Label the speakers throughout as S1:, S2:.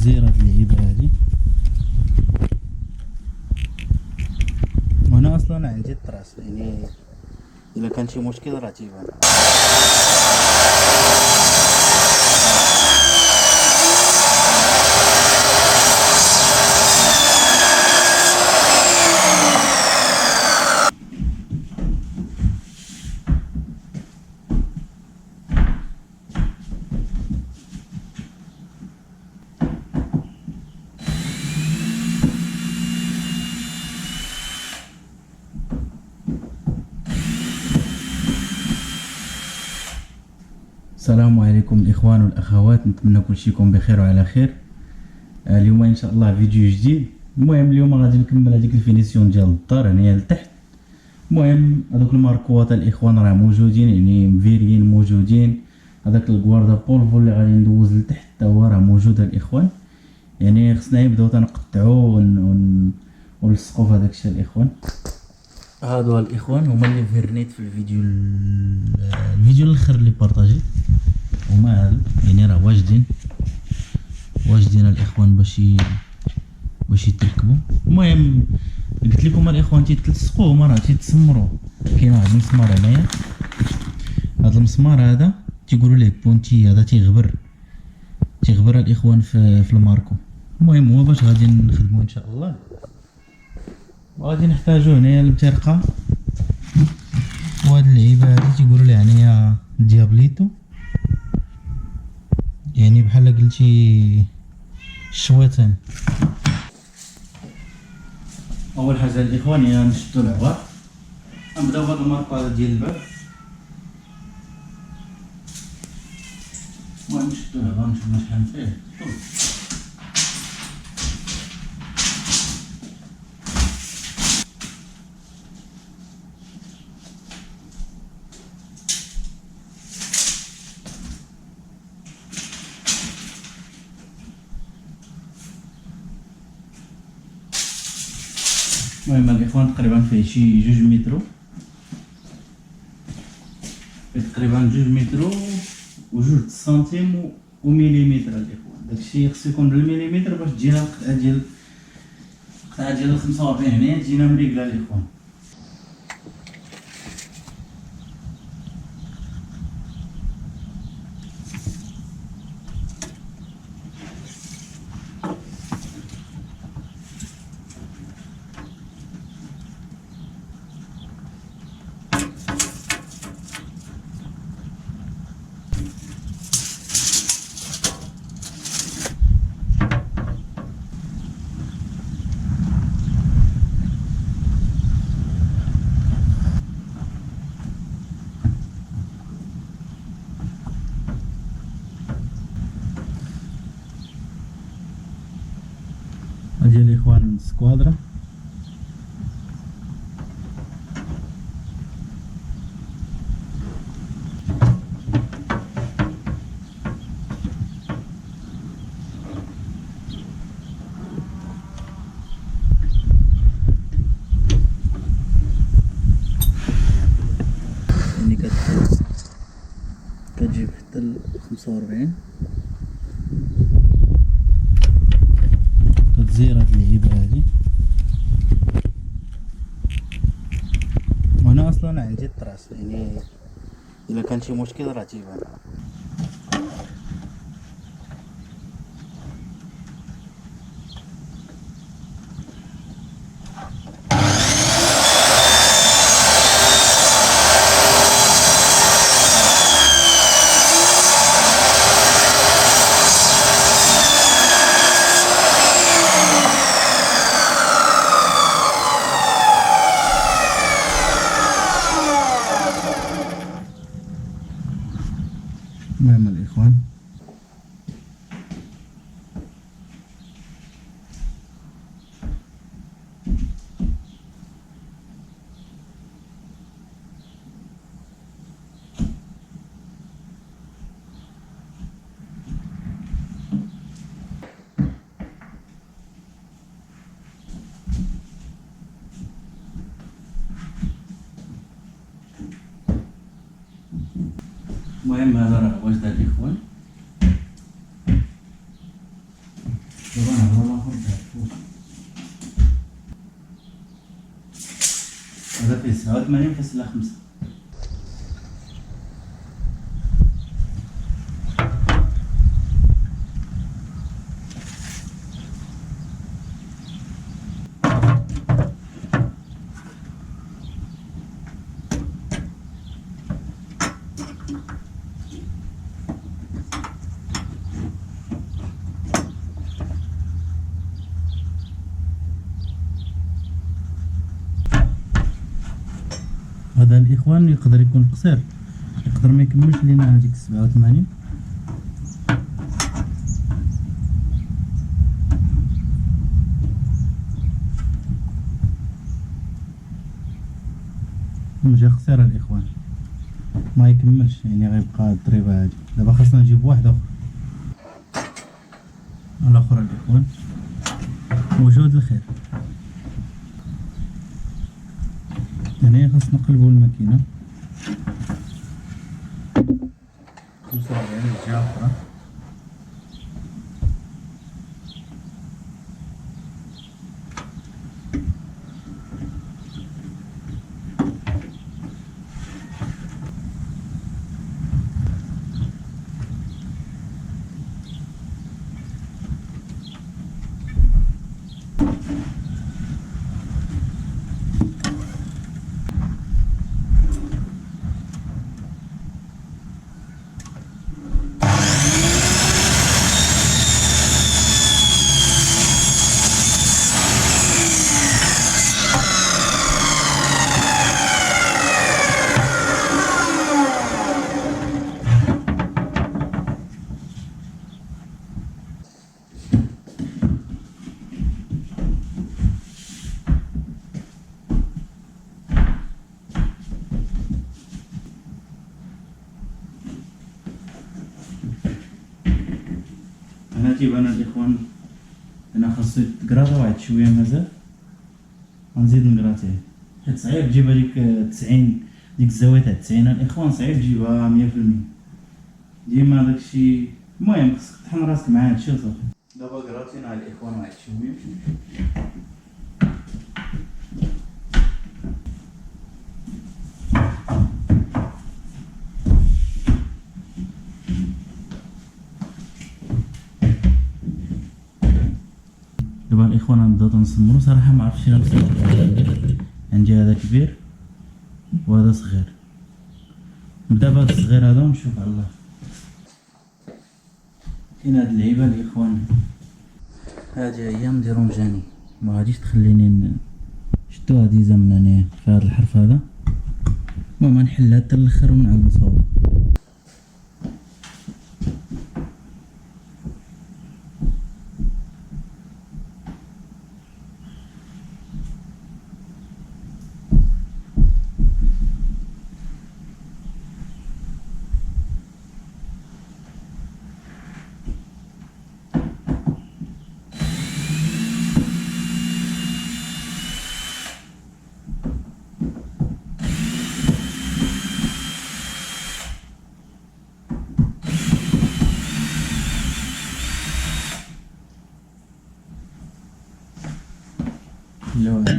S1: كتزير هاد اللعيبة هادي. وانا اصلا عندي الطراس، يعني الا كان شي مشكل راه تيبان. السلام عليكم الاخوان والاخوات، نتمنى كلشي يكون بخير وعلى خير. اليوم ان شاء الله فيديو جديد. المهم اليوم غادي نكمل هذيك الفينيسيون ديال الدار هنايا لتحت. المهم هذوك الماركوات الاخوان راه موجودين، يعني مفيريين موجودين. هذاك الكواردا بولفو اللي غادي ندوز لتحت حتى هو راه موجود الاخوان. يعني خصنا نبداو تنقطعو ونلصقو في هذاك الشيء الاخوان. هادو الاخوان هما اللي فيرنيت في الفيديو الاخر اللي بارطاجيت، هما هادو يعني راه واجدين الاخوان باش يتركبوا. المهم قلت لكم الاخوان تيتلصقوا، هما راه تيتسمروا. كاين واحد المسمار هنايا، هذا المسمار هذا تيقولوا ليه بونتي، هذا تيغبر الاخوان في الماركو. المهم هو باش غادي نخدموا ان شاء الله، وغادي نحتاجو هنايا المترقه، وهاد اللعيبه هادي تيقولوا ليه هنايا ديابليتو، يعني بحال قلتي الشويطين. اول حاجه الاخوان هي نشدو العبار، نبداو بهاد الماركه ديال الباب. المهم نشدو العبار نشوفو شحال فيه. المهم الاخوان تقريبا فيه شي 2 متر، تقريبا 2 متر و2 سنتيم ومليمتر الاخوان. داكشي خصو يكون بالمليمتر باش تجينا القطعه ديال 45 هنايا تجينا مريقله الاخوان. هادي الاخوان السكوادرا. يعني كتجيب حتى ل 45، كتزير هاد اللعيبه هادي. وانا اصلا عندي الطراس، يعني الا كان شي مشكل راه تيبان. المهم الاخوان هذا راه واجد الاخوان. دابا نهضر الاخر تاع هذا فيه 87.5. هذا الاخوان يقدر يكون قصير، يقدر ما يكملش لينا هذيك 87. جا قصير الاخوان، ما يكملش، يعني غيبقى الضريبه هادي. دابا خاصنا نجيب واحد اخر. الاخر الاخوان موجود الخير. هنا خاص نقلبو الماكينة نوصلو على الجهة الأخرى. هنا تيبان الاخوان، انا خاصو يتقراطا واحد شويه مازال، غنزيد نقراطيه حيت صعيب تجيب هذيك 90، ديك الزاويه تاع 90 الاخوان صعيب تجيبها 100%. ديما داكشي، المهم خصك تطحن راسك مع هادشي وصافي. دابا قراطينا على الاخوان واحد شويه. دابا الاخوان غنبداو تنصمرو. صراحه ما عرفتش الا نصمر، عندي هذا كبير وهذا صغير. نبدا بهذا الصغير هذا ونشوف على الله. كاين هاد اللعيبه الاخوان، هادي هي نديرو مجاني، ما غاديش تخليني شتو هادي زمن انايا في هاد الحرف هذا. المهم نحلها حتى الاخر ونعاود نصاوب. لا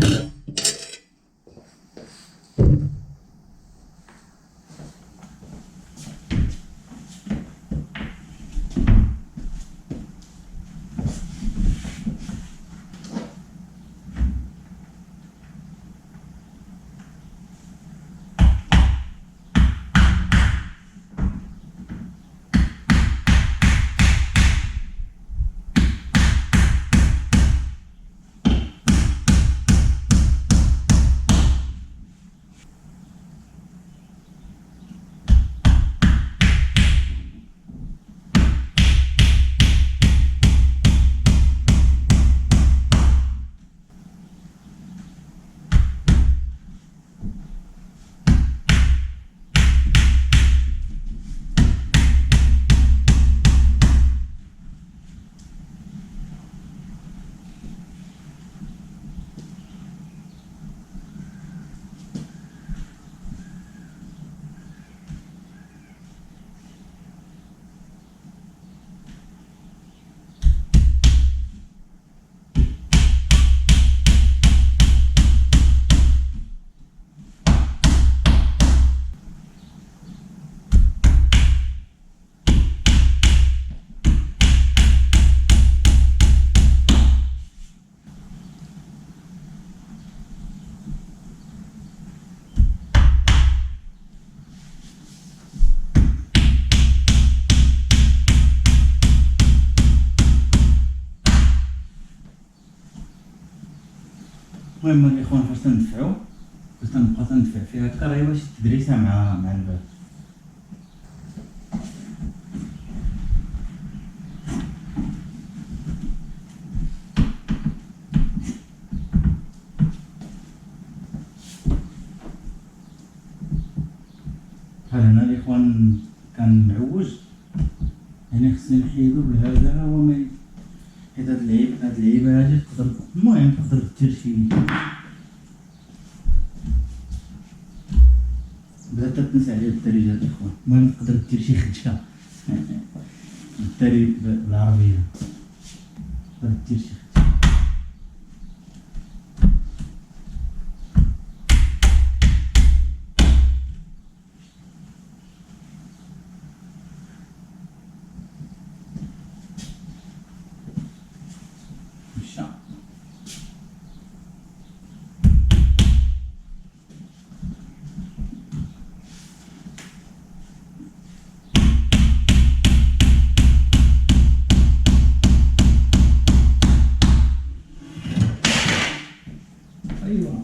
S1: المهم الاخوان فاش تندفعو، باش تنبقى تندفع فيها هكا راهي واش تدريسها مع الباب. بحال هنا الاخوان كان معوج، يعني خصني نحيدو بهذا هو ما حيت هاد اللعيبه هادي تقدر، المهم تقدر دير شي بدات تنسى عليه الدارجه الاخوان. المهم تقدر دير شي خدشه بالداري بالعربيه، تقدر دير شي خدشه. مشى ايوا.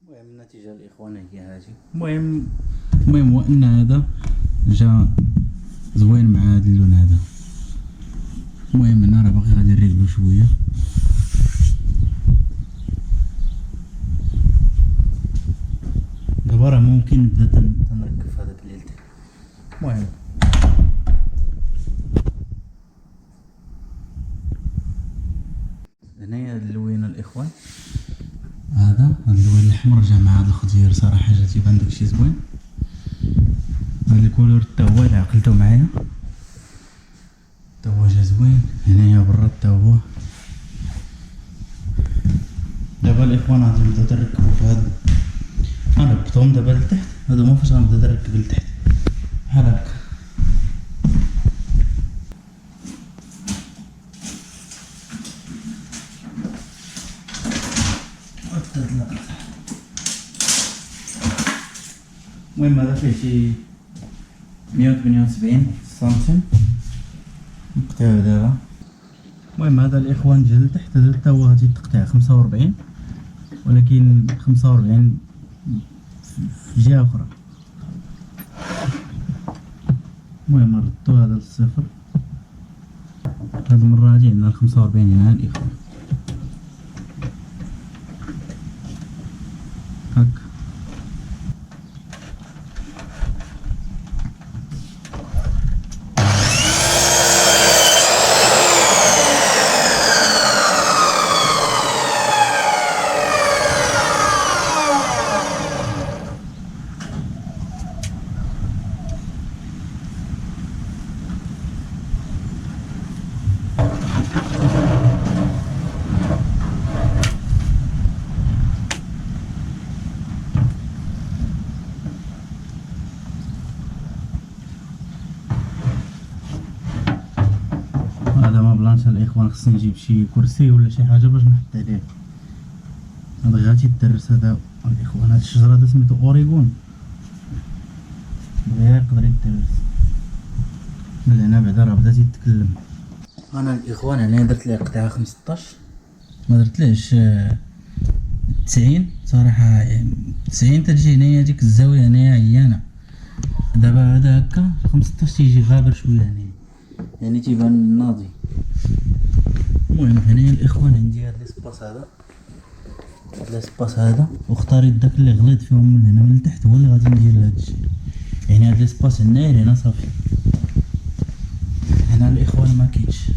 S1: المهم النتيجة الإخوان هي هذه. المهم هو أن هذا جا زوين مع هذا اللون هذا. المهم أنا راه باقي غادي نريقلو شوية. دابا راه ممكن نبدا تنركب في هذاك الليل. المهم هنايا هاد اللوينة الإخوان، هذا اللون الاحمر جا مع هذا الخضير صراحه جا تيبان داكشي زوين. هاد الكولور تا هو الا عقلتو معايا تا هو جا زوين. هنايا برا تا هو. دابا الاخوان غادي نبداو تركبو في هاد، غنربطهم دابا لتحت. هادو هما فاش غنبدا نركب لتحت بحال هكا. المهم هذا فيه شي 178 سنتيم نقطعوه دابا. المهم هذا الاخوان جا لتحت، هذا حتى هو غادي تقطع 45، ولكن 45 في جهة اخرى. المهم نردو هذا للصفر. هاد المرة هادي عندنا 45 هنا الاخوان هكا. هذا ما بلانش الاخوان، خصني نجيب شي كرسي ولا شي حاجه باش نحط عليه. هذا غادي يدرس هذا الاخوان. هاد الشجره هذا سميتو اوريغون، غير يقدر يدرس من هنا بعدا راه بدا تيتكلم. انا الاخوان هنا درت ليه قطعه 15 ما درتليش 90 صراحه. 90 تجي هنايا ديك الزاويه هنايا عيانه. دابا هذا هكا 15 تيجي غابر شويه هنايا يعني تيبان ناضي. المهم هنايا الاخوان عندي هاد ليسباس هذا ليسباس هذا واختاريت داك اللي غليت فيهم من هنا من التحت هو اللي غادي ندير لهاد الشيء. يعني هاد ليسباس هنايا هنا صافي هنا الاخوان ما كاينش.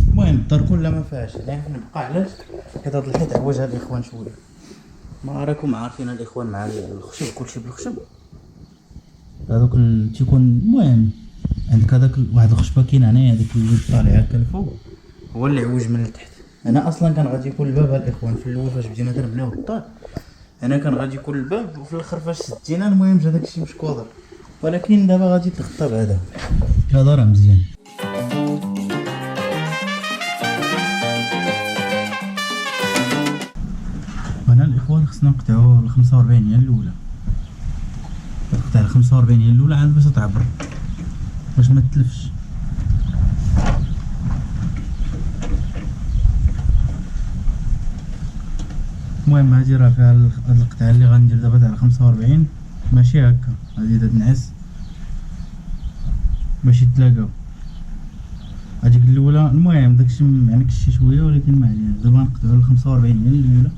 S1: المهم الدار كلها ما فيهاش يعني نبقى علاش حيت هاد الحيط عوجها الاخوان شويه. ما راكم عارفين الاخوان مع الخشب كلشي بالخشب هذوك تيكون. المهم عندك هذاك واحد الخشبه كاين هنايا هذيك اللي طالع هكا الفوق هو اللي عوج من التحت. انا اصلا كان غادي يكون الباب الاخوان في الاول فاش بدينا نبنيو الدار انا كان غادي يكون الباب وفي الاخر فاش سدينا المهم جا داكشي مش كوادر ولكن دابا غادي تخطى بعدا. هذا راه مزيان. هنا الاخوان خصنا نقطعو ال 45 هي الاولى. تقطع ال 45 هي الاولى عاد باش تعبر باش ما تلفش. المهم هادي راه فيها هاد القطعه اللي غندير دابا تاع 45 ماشي هكا غادي تنعس باش يتلاقاو. هاديك الاولى المهم داكشي معنكش شي شويه ولكن ما علينا. دابا نقطعو ال 45 هي الاولى.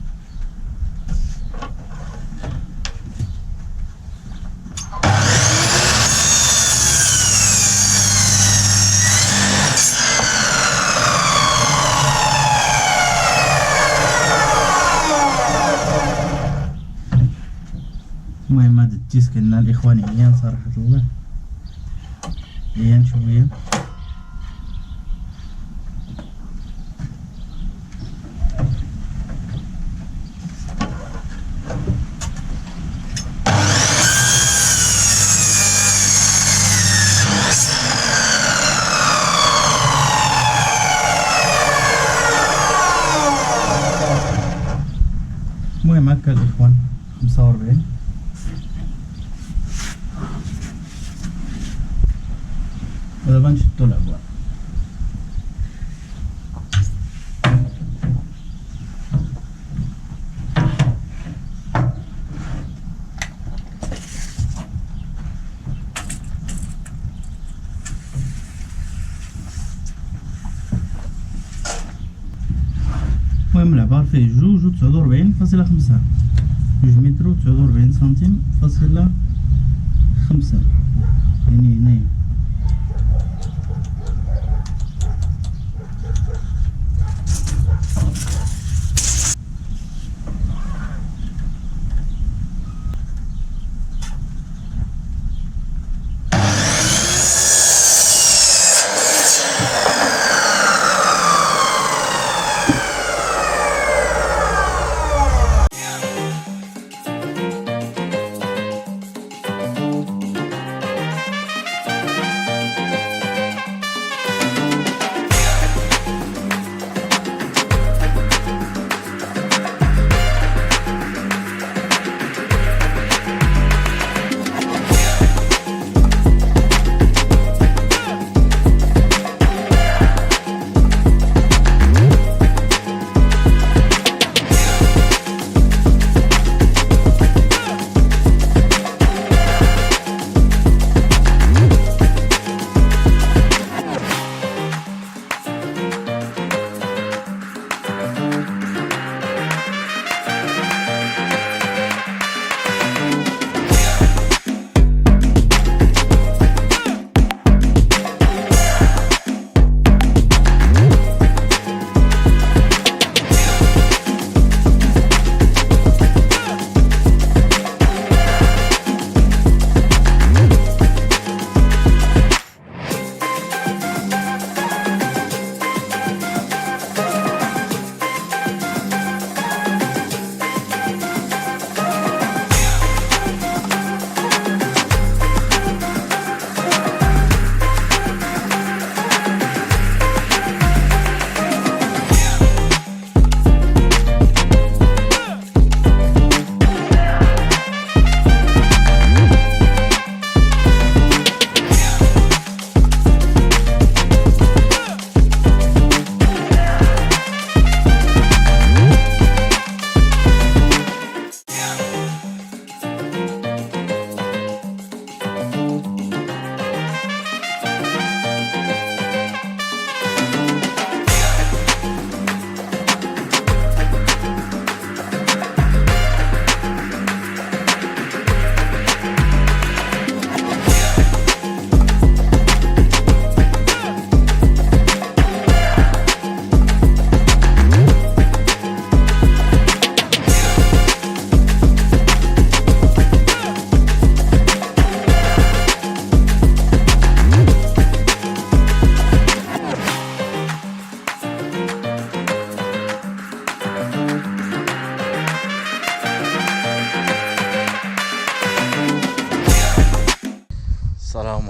S1: المهم هاد الديسك عندنا الاخوان عيان صراحة الله عيان شوية. المهم هكا الاخوان 45 ودابا نشدو الابواب. المهم العبار فيه 2.49.5 2 متر و49 سنتيم فاصلة 5 يعني هنايا.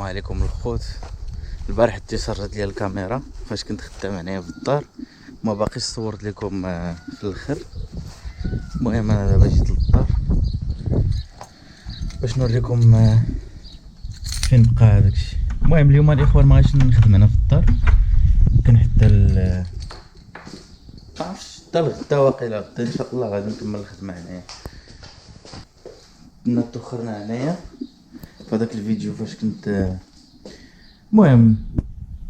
S1: عليكم الخوت. البارح شارجت لي الكاميرا فاش كنت خدام هنايا في الدار، ما باقيش صورت لكم في الاخر. المهم انا دابا جيت للدار باش نوريكم فين بقى هداكشي. المهم اليوم الاخوان ما غاديش نخدم هنا في الدار، يمكن حتى معرفتش حتى الغدا، واقيلا غدا ان شاء الله غادي نكمل الخدمه هنايا. كنا توخرنا هنايا في هذاك الفيديو فاش كنت. المهم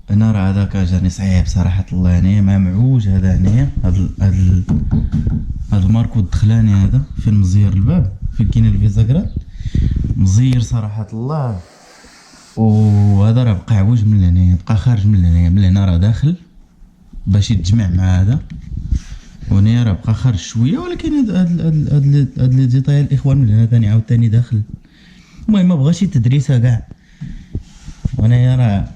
S1: هنا راه هذاك جاني صعيب صراحه الله هنايا مع معوج هذا هنايا، هاد الماركو الدخلاني هذا فين مزير الباب، فين كاين الفيزاكرات مزير صراحه الله. وهذا راه بقى عوج من هنايا، بقى خارج من هنايا، من هنا راه داخل باش يتجمع مع هذا، وهنايا راه بقى خارج شويه، ولكن هاد لي ديتاي الاخوان من هنا ثاني عاوتاني داخل. المهم ما بغاش تدريسه كاع. وهنايا راه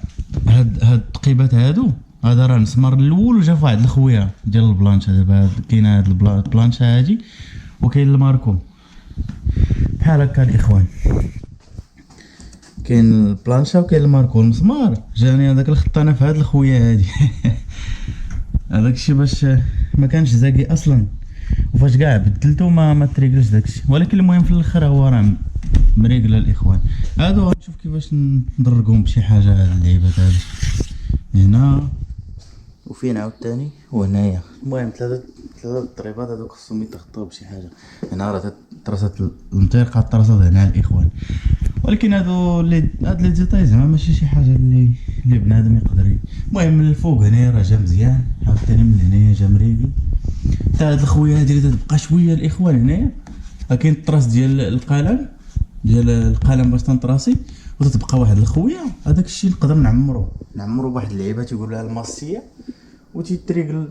S1: هاد التقيبات هادو، هذا راه المسمار الاول وجا في واحد الخويه ديال البلانشا. دابا كاينه هاد البلانشا هادي وكاين الماركو بحال هكا الاخوان، كاين البلانشا وكاين الماركو. المسمار جاني هذاك الخطانه في هاد الخويه هادي هذاك الشيء باش ما كانش زاكي اصلا، وفاش كاع بدلته ما تريقلش داكشي. ولكن المهم في الاخر هو راه مريقله الاخوان. هادو غنشوف كيفاش ندرقهم بشي حاجه هاد اللعيبات هادي هنا وفين عاوتاني وهنايا. المهم ثلاثه الضريبات هادو خصهم يتغطاو بشي حاجه. هنا راه طراسات المطيرقه، طراسات هنا الاخوان. ولكن هادو هاد لي ديتاي زعما ماشي شي حاجه اللي بنادم يقدر. المهم من الفوق هنايا راه جا مزيان، عاوتاني من هنايا جا مريقل. حتى هاد الخويه هادي اللي تبقى شويه الاخوان هنايا، كاين الطراس ديال القلم باش تنطراسي، وتتبقى واحد الخويه. هذاك الشيء نقدر نعمرو بواحد اللعيبه تيقول لها الماسيه، وتيتريقل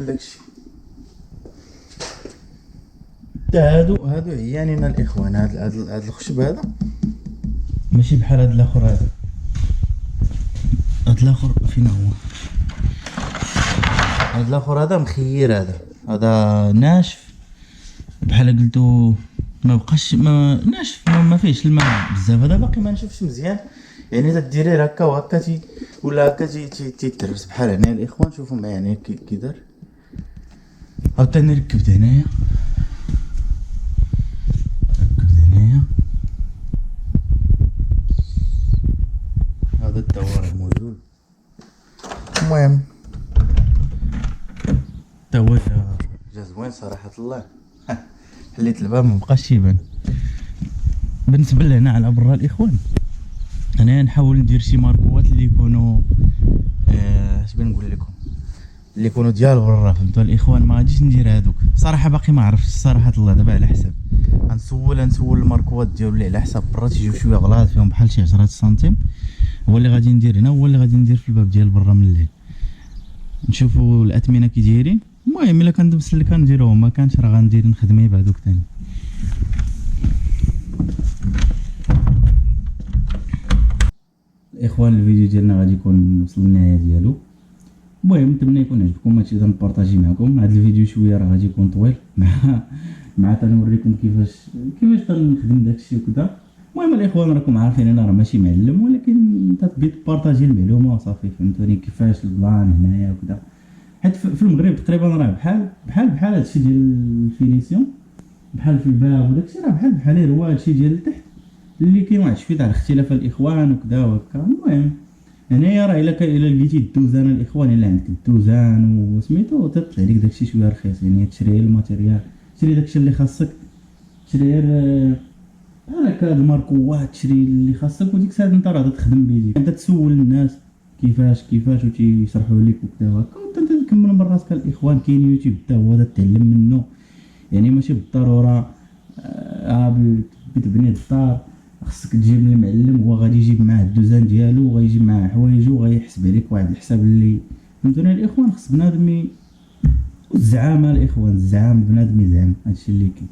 S1: داكشي. حتى هادو عيانين الاخوان. هاد الخشب هذا ماشي بحال هاد الاخر. هاد الاخر فين هو؟ هاد الاخر هذا مخير، هذا ناشف بحال قلتو، ما بقاش ناشف، ما فيهش الماء بزاف. هذا باقي ما نشوفش مزيان، يعني تديريه هكا وهكا ولا هكا تيترس بحال هنا الاخوان. شوفوا معايا هنا كي دار. عاوتاني ركبت هنايا هذا الدوار موجود. المهم التوا جا زوين صراحه الله. حليت الباب ما بقاش يبان. بالنسبه لهنا على برا الاخوان، انا نحاول ندير شي ماركوات اللي يكونوا اش بنقول لكم، اللي يكونوا ديال برا، فهمتوا الاخوان. ما غاديش ندير هذوك صراحه، باقي ما عرفتش صراحه الله. دابا على حساب غنسول الماركوات ديالو اللي على حساب برا تيجيو شويه غلاط فيهم، بحال شي 10 سنتيم. هو اللي غادي ندير هنا، هو اللي غادي ندير في الباب ديال برا من الليل. نشوفوا الاثمنه كي دايرين. المهم الا كان مسلك نديروهم، ما كانش راه غندير نخدميه بهذوك ثاني. الاخوان الفيديو ديالنا غادي يكون وصل للنهايه ديالو. المهم نتمنى يكون عجبكم هادشي اللي نبارطاجي معكم. هذا الفيديو شويه راه غادي يكون طويل مع تنوريكم كيفاش تنخدم داكشي وكذا. المهم الاخوان راكم عارفين انا راه ماشي معلم، ولكن تبغي تبارطاجي المعلومه وصافي، فهمتوني كيفاش البلان هنايا وكذا. حيت في المغرب تقريبا راه بحال هادشي ديال الفينيسيون، بحال في الباب وداكشي راه بحال هو هادشي ديال التحت اللي كاين واحد شويه تاع الاختلاف الاخوان وكذا وهكا. المهم هنايا راه الا لقيتي الدوزان الاخوان، الا عندك الدوزان وسميتو تطلع لك داكشي شويه رخيص، يعني تشري الماتيريال، تشري داكشي اللي خاصك، تشري بحال هكا الماركوات، تشري اللي خاصك، وديك الساعه انت راه تخدم بيديك، انت تسول الناس كيفاش وتيشرحوا لك وكذا وهكا، وانت تكمل من راسك الاخوان. كاين يوتيوب حتى هو تتعلم منه، يعني ماشي بالضروره بتبني الدار خصك تجيب المعلم، هو غادي يجيب معاه الدوزان ديالو وغيجيب معاه حوايجو وغيحسب عليك واحد الحساب اللي فهمتوني الاخوان. خص بنادم والزعامه الاخوان، الزعام بنادم يزعم، هادشي اللي كاين.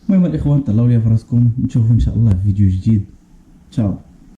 S1: المهم الاخوان تهلاو ليا فراسكم، نشوفوا ان شاء الله في فيديو جديد. تشاو.